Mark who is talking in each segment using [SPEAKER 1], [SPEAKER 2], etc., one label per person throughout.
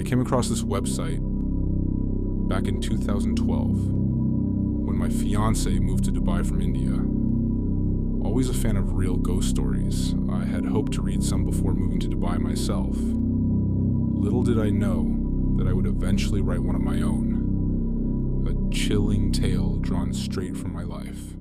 [SPEAKER 1] I came across this website back in 2012 when my fiance moved to Dubai from India. Always a fan of real ghost stories, I had hoped to read some before moving to Dubai myself. Little did I know that I would eventually write one of my own, a chilling tale drawn straight from my life.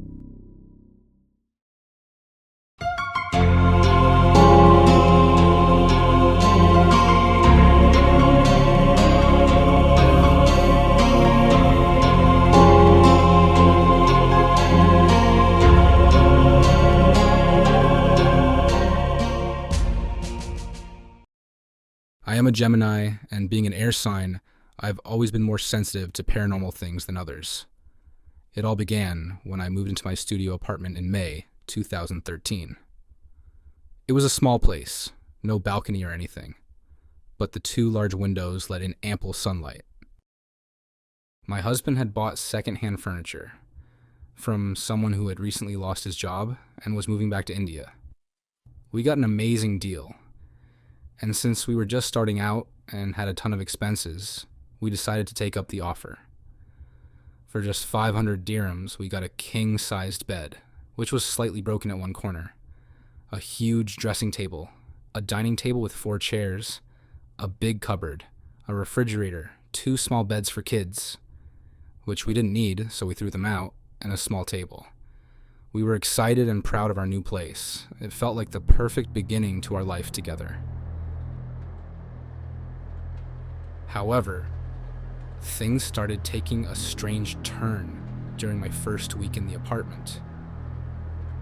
[SPEAKER 2] I am a Gemini, and being an air sign, I've always been more sensitive to paranormal things than others. It all began when I moved into my studio apartment in May 2013. It was a small place, no balcony or anything, but the two large windows let in ample sunlight. My husband had bought second-hand furniture from someone who had recently lost his job and was moving back to India. We got an amazing deal. And since we were just starting out and had a ton of expenses, we decided to take up the offer. For just 500 dirhams, we got a king-sized bed, which was slightly broken at one corner, a huge dressing table, a dining table with 4 chairs, a big cupboard, a refrigerator, 2 small beds for kids, which we didn't need, so we threw them out, and a small table. We were excited and proud of our new place. It felt like the perfect beginning to our life together. However, things started taking a strange turn during my first week in the apartment.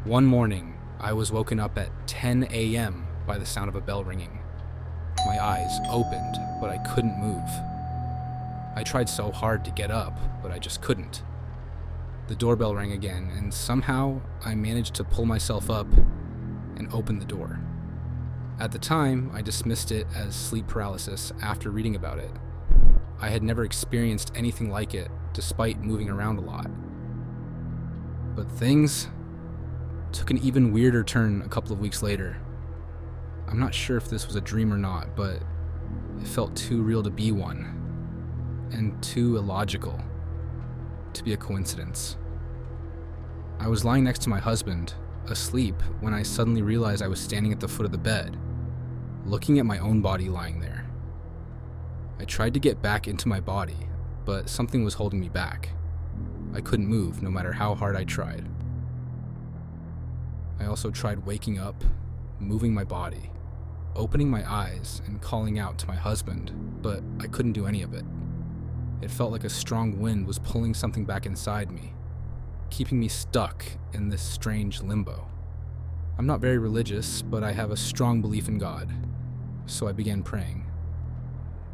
[SPEAKER 2] One morning, I was woken up at 10 a.m. by the sound of a bell ringing. My eyes opened, but I couldn't move. I tried so hard to get up, but I just couldn't. The doorbell rang again, and somehow I managed to pull myself up and open the door. At the time, I dismissed it as sleep paralysis after reading about it. I had never experienced anything like it, despite moving around a lot. But things took an even weirder turn a couple of weeks later. I'm not sure if this was a dream or not, but it felt too real to be one, and too illogical to be a coincidence. I was lying next to my husband, asleep, when I suddenly realized I was standing at the foot of the bed, looking at my own body lying there. I tried to get back into my body, but something was holding me back. I couldn't move, no matter how hard I tried. I also tried waking up, moving my body, opening my eyes, and calling out to my husband, but I couldn't do any of it. It felt like a strong wind was pulling something back inside me, keeping me stuck in this strange limbo. I'm not very religious, but I have a strong belief in God, so I began praying.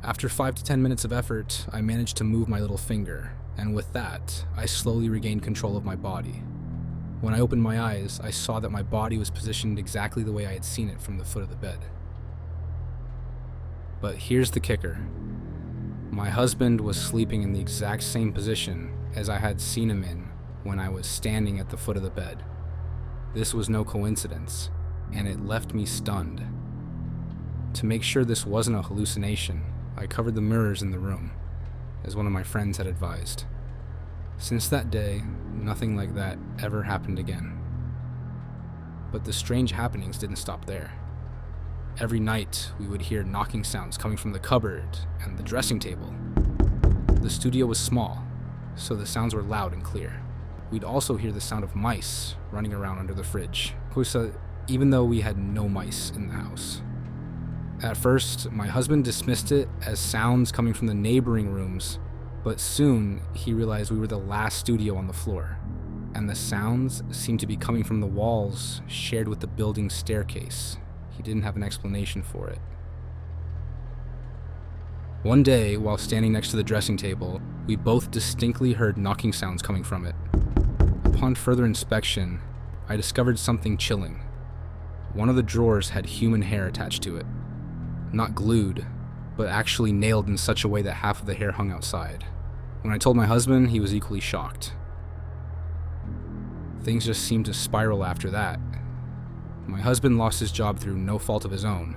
[SPEAKER 2] After 5 to 10 minutes of effort, I managed to move my little finger, and with that, I slowly regained control of my body. When I opened my eyes, I saw that my body was positioned exactly the way I had seen it from the foot of the bed. But here's the kicker. My husband was sleeping in the exact same position as I had seen him in when I was standing at the foot of the bed. This was no coincidence, and it left me stunned. To make sure this wasn't a hallucination, I covered the mirrors in the room, as one of my friends had advised. Since that day, nothing like that ever happened again. But the strange happenings didn't stop there. Every night, we would hear knocking sounds coming from the cupboard and the dressing table. The studio was small, so the sounds were loud and clear. We'd also hear the sound of mice running around under the fridge, even though we had no mice in the house. At first, my husband dismissed it as sounds coming from the neighboring rooms, but soon he realized we were the last studio on the floor, and the sounds seemed to be coming from the walls shared with the building's staircase. He didn't have an explanation for it. One day, while standing next to the dressing table, we both distinctly heard knocking sounds coming from it. Upon further inspection, I discovered something chilling. One of the drawers had human hair attached to it. Not glued, but actually nailed in such a way that half of the hair hung outside. When I told my husband, he was equally shocked. Things just seemed to spiral after that. My husband lost his job through no fault of his own.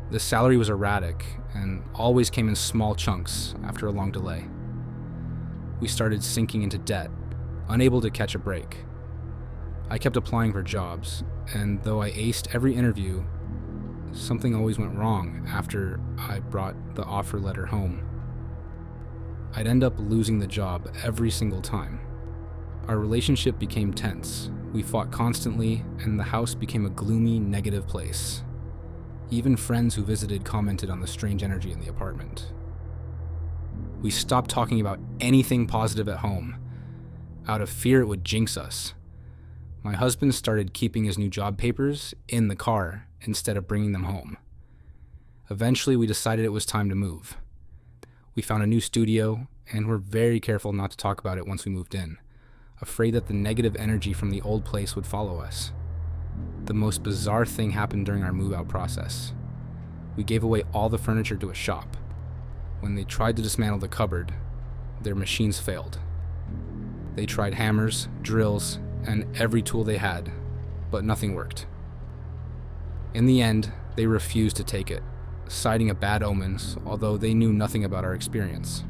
[SPEAKER 2] The salary was erratic and always came in small chunks after a long delay. We started sinking into debt, unable to catch a break. I kept applying for jobs, and though I aced every interview, something always went wrong after I brought the offer letter home. I'd end up losing the job every single time. Our relationship became tense. We fought constantly, and the house became a gloomy, negative place. Even friends who visited commented on the strange energy in the apartment. We stopped talking about anything positive at home, out of fear it would jinx us. My husband started keeping his new job papers in the car instead of bringing them home. Eventually, we decided it was time to move. We found a new studio, and were very careful not to talk about it once we moved in, afraid that the negative energy from the old place would follow us. The most bizarre thing happened during our move-out process. We gave away all the furniture to a shop. When they tried to dismantle the cupboard, their machines failed. They tried hammers, drills, and every tool they had, but nothing worked. In the end, they refused to take it, citing a bad omens, although they knew nothing about our experience.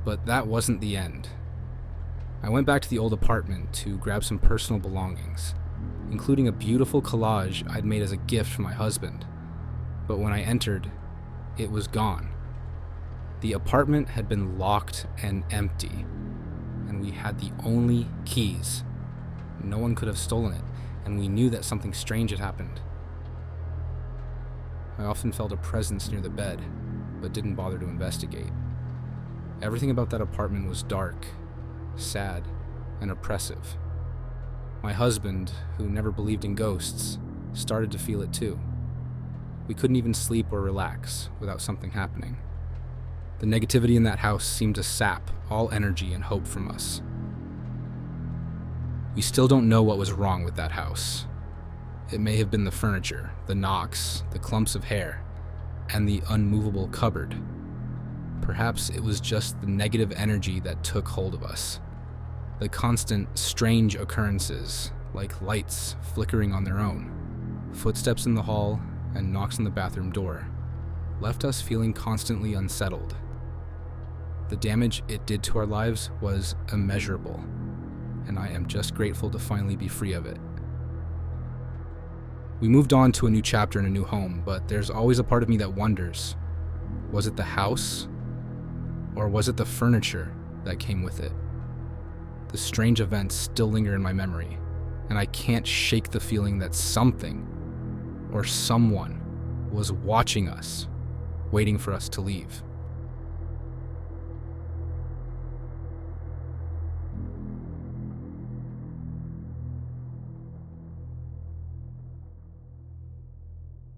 [SPEAKER 2] But that wasn't the end. I went back to the old apartment to grab some personal belongings, including a beautiful collage I'd made as a gift for my husband. But when I entered, it was gone. The apartment had been locked and empty, and we had the only keys. No one could have stolen it, and we knew that something strange had happened. I often felt a presence near the bed, but didn't bother to investigate. Everything about that apartment was dark, sad, and oppressive. My husband, who never believed in ghosts, started to feel it too. We couldn't even sleep or relax without something happening. The negativity in that house seemed to sap all energy and hope from us. We still don't know what was wrong with that house. It may have been the furniture, the knocks, the clumps of hair, and the unmovable cupboard. Perhaps it was just the negative energy that took hold of us. The constant, strange occurrences, like lights flickering on their own, footsteps in the hall, and knocks on the bathroom door, left us feeling constantly unsettled. The damage it did to our lives was immeasurable, and I am just grateful to finally be free of it. We moved on to a new chapter in a new home, but there's always a part of me that wonders, was it the house, or was it the furniture that came with it? The strange events still linger in my memory, and I can't shake the feeling that something or someone was watching us, waiting for us to leave.